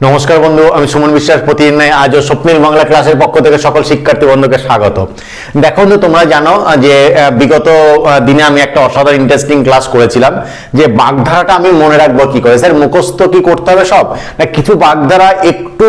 নমস্কার বন্ধু, আমি সুমন বিশ্বাস। প্রতিদিন আজও স্বপ্নিল বাংলা ক্লাসের পক্ষ থেকে সকল শিক্ষার্থী বন্ধুকে স্বাগত। দেখো বন্ধু, তোমরা জানো যে বিগত দিনে আমি একটা অসাধারণ ইন্টারেস্টিং ক্লাস করেছিলাম যে বাগধারাটা আমি মনে রাখবো কি করে। স্যার মুখস্থ কি করতে হবে সব না, কিছু বাগধারা একটু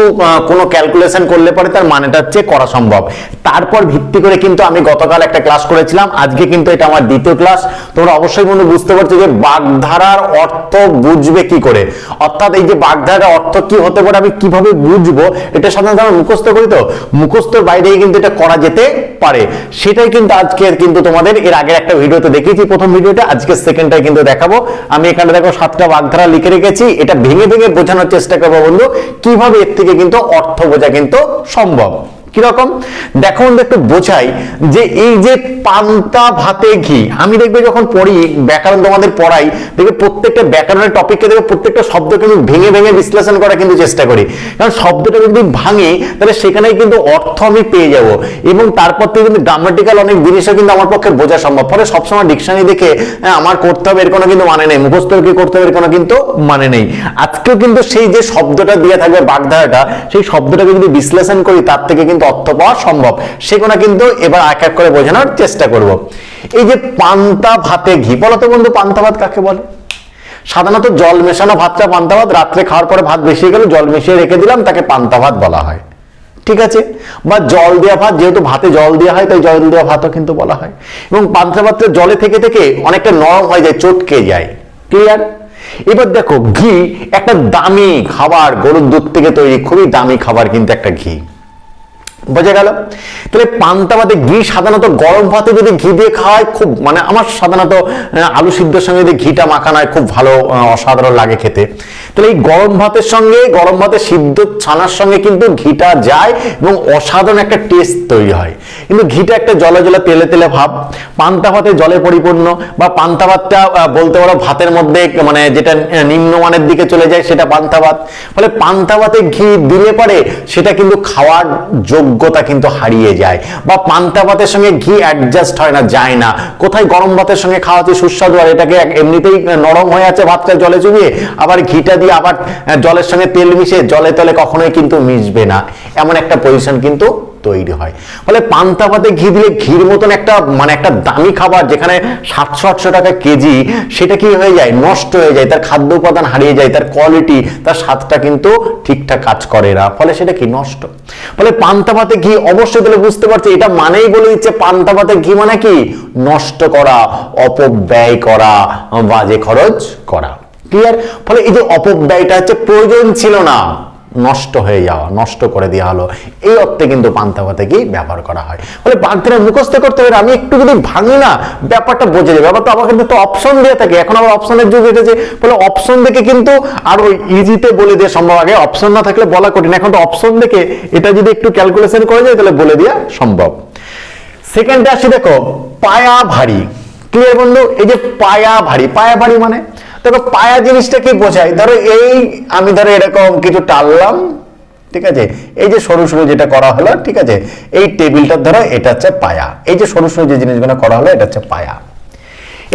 কোনো ক্যালকুলেশন করলে পরে তার মানেটা হচ্ছে করা সম্ভব। তারপর ভিত্তি করে কিন্তু আমি গতকাল একটা ক্লাস করেছিলাম, আজকে কিন্তু এটা আমার দ্বিতীয় ক্লাস। তোমরা অবশ্যই বন্ধু বুঝতে পারছো যে বাগধারার অর্থ বুঝবে কি করে, অর্থাৎ এই যে বাগধারার অর্থ কি হতে পারে আমি কিভাবে বুঝবো, এটা সাধারণত আমরা মুখস্থ করি, তো মুখস্থর বাইরেই কিন্তু এটা করা যেতে পারে। সেটাই কিন্তু আজকে কিন্তু তোমাদের এর আগের একটা ভিডিওতে দেখিয়েছি, প্রথম ভিডিওটা, আজকে সেকেন্ডটাই কিন্তু দেখাবো। আমি এখানে দেখো 7টা বাগধারা লিখে রেখেছি, এটা ভেঙে ভেঙে বোঝানোর চেষ্টা করবো বন্ধু কিভাবে এর থেকে কিন্তু অর্থ বোঝা কিন্তু সম্ভব। কিরকম দেখো বন্ধু, একটু বোঝাই যে এই যে পান্তা ভাতে ঘি, আমি দেখবে যখন পড়ি ব্যাকরণ তোমাদের পড়াই, দেখবে প্রত্যেকটা ব্যাকরণের টপিককে দেখবে প্রত্যেকটা শব্দ কিন্তু ভেঙে ভেঙে বিশ্লেষণ করা কিন্তু চেষ্টা করি, কারণ শব্দটা যদি ভাঙি তাহলে সেখানেই কিন্তু অর্থ আমি পেয়ে যাব, এবং তারপর থেকে কিন্তু গ্রামাটিক্যাল অনেক জিনিসও কিন্তু আমার পক্ষে বোঝা সম্ভব। ফলে সবসময় ডিকশনারি দেখে আমার করতে হবে এর কোনো কিন্তু মানে নেই, মুখস্থ কি করতে হবে এর কোনো কিন্তু মানে নেই। আজকেও কিন্তু সেই যে শব্দটা দিয়ে থাকবে বাগধারাটা, সেই শব্দটাকে যদি বিশ্লেষণ করি তার থেকে কিন্তু অর্থ পাওয়া সম্ভব, সেগুলো কিন্তু এবার এক এক করে বোঝানোর চেষ্টা করব। এই যে পান্তা ভাতে ঘি, বলো তো বন্ধু পান্তা ভাত কাকে বলে? সাধারণত জল মেশানো ভাতটা পান্তা ভাত, রাত্রে খাওয়ার পরে ভাত বেশি গেলে জল মিশিয়ে রেখে দিলাম, তাকে পান্তা ভাত বলা হয়, ঠিক আছে? বা জল দেওয়া ভাত, যেহেতু ভাতে জল দেওয়া হয় তাই জল দেওয়া ভাতও কিন্তু বলা হয়। এবং পান্তা ভাতটা জলে থেকে থেকে অনেকটা নরম হয়ে যায়, চটকে যায়। ক্লিয়ার? এবার দেখো, ঘি একটা দামি খাবার, গরুর দুধ থেকে তৈরি খুবই দামি খাবার কিন্তু একটা ঘি, বোঝা গেল? তাহলে পান্তা ভাতে ঘি সাধারণত গরম ভাতে যদি ঘি দিয়ে খাওয়ায় খুব, মানে আমার সাধারণত আলু সিদ্ধের সঙ্গে যদি ঘিটা মাখানো হয় খুব ভালো, অসাধারণ লাগে খেতে। তাহলে এই গরম ভাতের সঙ্গে, গরম ভাতের সিদ্ধ ছানার সঙ্গে কিন্তু ঘিটা যায় এবং অসাধারণ একটা টেস্ট তৈরি হয়। কিন্তু ঘিটা একটা জলে জলে তেলে তেলে ভাব, পান্তা ভাতে জলে পরিপূর্ণ, বা পান্তা ভাতটা বলতে পারো ভাতের মধ্যে মানে যেটা নিম্নমানের দিকে চলে যায় সেটা পান্তা ভাত। ফলে পান্তা ভাতে ঘি দিলে পরে সেটা কিন্তু খাওয়ার যোগ্যতা কিন্তু হারিয়ে যায়, বা পান্তা ভাতের সঙ্গে ঘি অ্যাডজাস্ট হয় না, যায় না। কোথায় গরম ভাতের সঙ্গে খাওয়াতে সুস্বাদু, আর এটাকে এমনিতেই নরম হয়ে আছে ভাতটা জলে চুবিয়ে, আবার ঘিটা দিয়ে আবার জলের সঙ্গে তেল মিশে জলে তলে কখনোই কিন্তু মিশবে না, এমন একটা পজিশন কিন্তু তৈরি হয়। ফলে পান্তা ভাতে ঘি দিলে ঘির মতন একটা মানে একটা দামি খাবার যেখানে 700-800 টাকা কেজি, সেটা কি হয়ে যায়, নষ্ট হয়ে যায়, তার খাদ্য উপাদান হারিয়ে যায়, তার কোয়ালিটি, তার স্বাদটা কিন্তু ঠিকঠাক কাজ করে না, ফলে সেটা কি নষ্ট। ফলে পান্তা ভাতে ঘি অবশ্যই তাহলে বুঝতে পারছি, এটা মানেই বলে দিচ্ছে পান্তা ভাতে ঘি মানে কি, নষ্ট করা, অপব্যয় করা, বাজে খরচ করা। ক্লিয়ার? ফলে এই যে অপব্যয়টা হচ্ছে প্রয়োজন ছিল না, নষ্ট হয়ে যাওয়া, নষ্ট করে দেওয়া হলো, এই অর্থে কিন্তু পান্তা ভাতে ঘি ব্যবহার করা হয়। ফলে বাগধারা মুখস্থ করতে হবে, আমি একটু যদি ভাঙি না ব্যাপারটা বোঝা যাবে। ব্যাপার তো আমার কিন্তু অপশন দিয়ে থাকে, এখন আবার অপশনের যুগ এসেছে, ফলে অপশন দেখে কিন্তু আরো ইজিতে বলে দেওয়া সম্ভব। আগে অপশন না থাকলে বলা কঠিন, এখন তো অপশন দেখে এটা যদি একটু ক্যালকুলেশন করে যায় তাহলে বলে দেওয়া সম্ভব। সেকেন্ডে আসি, দেখো পায়া ভারী। ক্লিয়ার বন্ধু? এই যে পায়া ভারী, পায়া ভারী মানে দেখো পায়া জিনিসটা কি বোঝায়, ধরো এই আমি ধরো এরকম কিছু টানলাম, ঠিক আছে, এই যে সরু সরু যেটা করা হলো, ঠিক আছে, এই টেবিলটা ধরো এটা হচ্ছে পায়া, এই যে সরু সরু যে জিনিসগুলো করা হলো এটা হচ্ছে পায়া।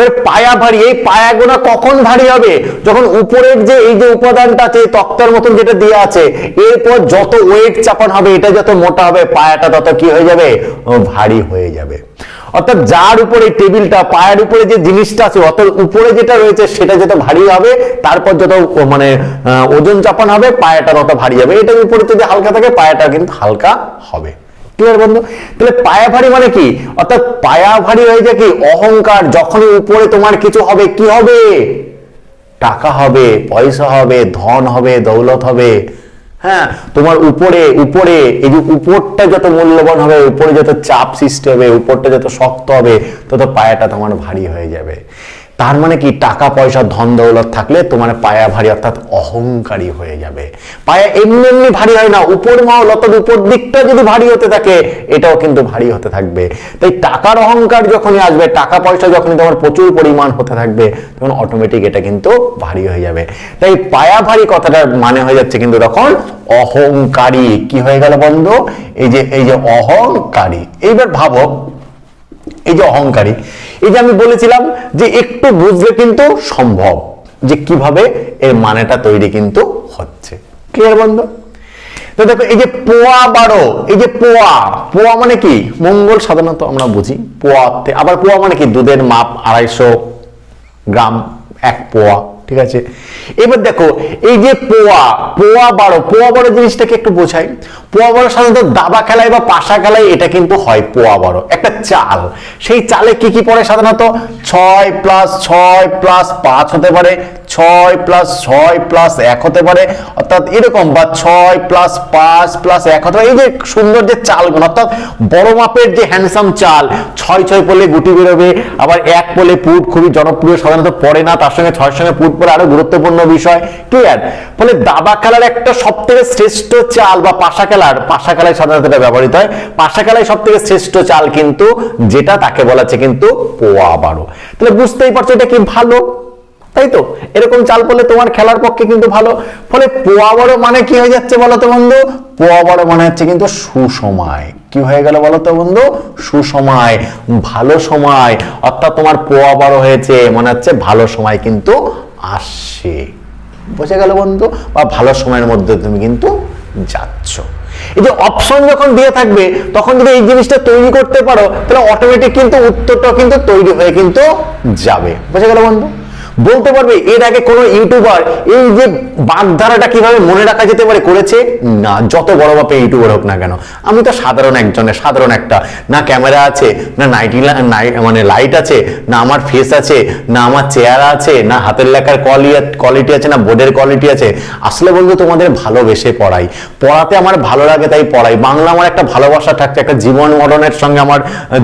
এর পায়া ভারী, এই পায়াগুলো কখন ভারী হবে, যখন উপরের যে এই যে উপাদানটা আছে তক্তার মতন যেটা দেওয়া আছে, এরপর যত ওয়েট চাপান হবে, এটা যত মোটা হবে পায়াটা তত কি হয়ে যাবে, ভারী হয়ে যাবে। অর্থাৎ যার উপরে টেবিলটা, পায়ের উপরে যে জিনিসটা আছে, অর্থাৎ উপরে যেটা রয়েছে সেটা যত ভারী হবে, তারপর যত মানে ওজন চাপান হবে পায়াটা তত ভারী হবে। এটার উপরে যদি হালকা থাকে পায়াটা কিন্তু হালকা হবে। ক্লিয়ার বন্ধু? তাহলে পায়া ভারী মানে কি, অর্থাৎ পায়া ভারী হয়ে যায় কি, অহংকার। যখনই উপরে তোমার কিছু হবে, কি হবে, টাকা হবে, পয়সা হবে, ধন হবে, দৌলত হবে। হ্যাঁ, তোমার উপরে উপরে এই যে উপরটা যত মূল্যবান হবে, উপরে যত চাপ সৃষ্টি হবে, উপরটা যত শক্ত হবে, তত পায়াটা তোমার ভারী হয়ে যাবে। তার মানে কি, টাকা পয়সা ধন দৌলত থাকলে তোমার পায়া ভারী, অর্থাৎ অহংকারী হয়ে যাবে। পায়া এমনি এমনি ভারী হয় না, উপর মাল অর্থাৎ উপর দিকটা যদি ভারী হতে থাকে এটাও কিন্তু ভারী হতে থাকবে। তাই টাকার অহংকার যখনই আসবে, টাকা পয়সা যখনই তোমার প্রচুর পরিমাণ হতে থাকবে, তখন অটোমেটিক এটা কিন্তু ভারী হয়ে যাবে। তাই পায়া ভারী কথাটার মানে হয়ে যাচ্ছে কিন্তু তখন অহংকারী। কি হয়ে গেল বন্ধু, এই যে অহংকারী। এইবার ভাবো, এই যে অহংকারী, এই যে আমি বলেছিলাম যে একটু বুঝলে কিন্তু সম্ভব যে কিভাবে এর মানেটা তৈরি কিন্তু হচ্ছে। ক্লিয়ার বন্ধু? তো দেখো এই যে পোয়া 12, এই যে পোয়া, পোয়া মানে কি মঙ্গল সাধারণত আমরা বুঝি পোয়াতে, আবার পোয়া মানে কি দুধের মাপ 250 গ্রাম 1 পোয়া, ঠিক আছে। এবার দেখো এই যে পোয়া 12 জিনিসটাকে একটু বোঝাই। পোয়া 12 সাধারণত দাবা খেলায় বা পাশা খেলায় এটা কিন্তু হয় পোয়া 12, একটা চাল। সেই চালে কি কি পড়ে সাধারণত 6 + 6 + 5 হতে পারে, 6 + 6 + 1 হতে পারে, অর্থাৎ এরকম, বা 6 + 5 + 1 হতে পারে। এই যে সুন্দর যে চালগুলো, অর্থাৎ বড় মাপের যে হ্যান্ডসাম চাল, 6 পড়লে গুটি বেরোবে, আবার 1 পড়লে পুট, খুবই জনপ্রিয়, সাধারণত পড়ে না, তার সঙ্গে 6 সঙ্গে পুট পড়ে আরো গুরুত্বপূর্ণ বিষয়, ক্লিয়ার। ফলে দাবা খেলার একটা সব থেকে শ্রেষ্ঠ চাল, বা পাশা খেলায় সাধারণত এটা ব্যবহৃত হয়, পাশা খেলায় সব থেকে শ্রেষ্ঠ চাল কিন্তু যেটা, তাকে বলা হচ্ছে কিন্তু পোয়া 12। তাহলে বুঝতেই পারছো এটা কি ভালো, তাই তো? এরকম চাল পড়লে তোমার খেলার পক্ষে কিন্তু ভালো। ফলে পোয়া 12 মানে কি হয়ে যাচ্ছে বলো তো বন্ধু? পোয়া 12 মানে হচ্ছে কিন্তু সুসময়। কি হয়ে গেল বলো তো বন্ধু? সুসময়, ভালো সময়, অর্থাৎ তোমার পোয়া 12 হয়েছে মনে হচ্ছে ভালো সময় কিন্তু আসছে, বুঝে গেল বন্ধু? বা ভালো সময়ের মধ্যে তুমি কিন্তু যাচ্ছ। এই যে অপশন যখন দিয়ে থাকবে তখন যদি এই জিনিসটা তৈরি করতে পারো, তাহলে অটোমেটিক কিন্তু উত্তরটা কিন্তু তৈরি হয়ে কিন্তু যাবে, বুঝে গেল বন্ধু? বলতে পারবে এর আগে কোন ইউটিউবার এই যে বাগধারাটা কিভাবে মনে রাখা যেতে পারে করেছে? না, যত বড় বাপে ইউটিউবার হোক না কেন। আমি তো সাধারণ একটা, না ক্যামেরা আছে, না মানে লাইট আছে, না আমার ফেস আছে, না আমার চেহারা আছে, না হাতের লেখার কোয়ালিটি আছে, না বোর্ডের কোয়ালিটি আছে। আসলে বন্ধু তোমাদের ভালোবেসে পড়াই, পড়াতে আমার ভালো লাগে তাই পড়াই। বাংলা আমার একটা ভালোবাসা থাকছে, একটা জীবন মরণের সঙ্গে আমার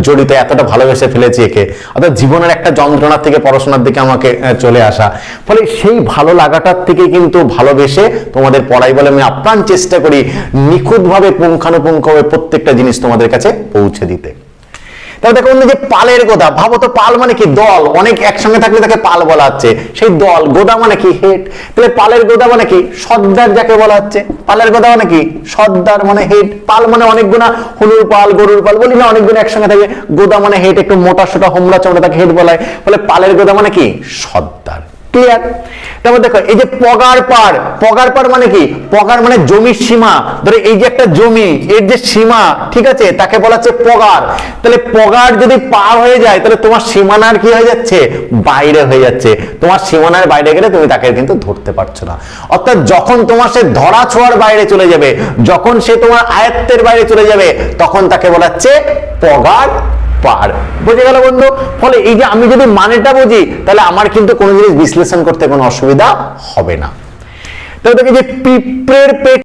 জড়িত, এতটা ভালোবেসে ফেলেছি একে। অর্থাৎ জীবনের একটা যন্ত্রণা থেকে পড়াশোনার দিকে আমাকে চলে আসা, ফলে সেই ভালো লাগাটার থেকে কিন্তু ভালোবেসে তোমাদের পড়াই বলে আমি আপ্রাণ চেষ্টা করি নিখুঁতভাবে পুঙ্খানুপুঙ্খভাবে প্রত্যেকটা জিনিস তোমাদের কাছে পৌঁছে দিতে। তাহলে দেখো যে পালের গোদা, ভাবো তো পাল মানে কি দল, অনেক একসঙ্গে থাকলে তাকে পাল বলা হচ্ছে, সেই দল। গোদা মানে কি হেড, তাহলে পালের গোদা মানে কি সর্দার যাকে বলা হচ্ছে। পালের গোদা মানে কি সর্দার মানে হেড। পাল মানে অনেক গুণা, হলুর পাল, গরুর পাল বলি না, অনেক গুণা একসঙ্গে থাকে। গোদা মানে হেড, একটু মোটা সোটা হোমরা চমড়া, তাকে হেড বলা হয়। ফলে পালের গোদা মানে কি সর্দার, ক্লিয়ার? তারপর দেখো এই যে পগার পার মানে কি? পগার মানে জমির সীমা, ধরে এই যে একটা জমি, এর যে সীমা, ঠিক আছে, তাকে বলা হচ্ছে পগার। তাহলে পগার যদি পার হয়ে যায় তাহলে তোমার সীমানার কি হয়ে যাচ্ছে? বাইরে হয়ে যাচ্ছে। তোমার সীমানার বাইরে গেলে তুমি তাকে কিন্তু ধরতে পারছো না। অর্থাৎ যখন তোমার সে ধরা ছোঁয়ার বাইরে চলে যাবে, যখন সে তোমার আয়ত্তের বাইরে চলে যাবে, তখন তাকে বলা হচ্ছে পগার পার, বুঝে গেল বন্ধু? ফলে এই যে আমি যদি মানেটা বুঝি, তাহলে আমার কিন্তু কোনো জিনিস বিশ্লেষণ করতে কোনো অসুবিধা হবে না। তাহলে দেখি যে পিঁপড়ের পেট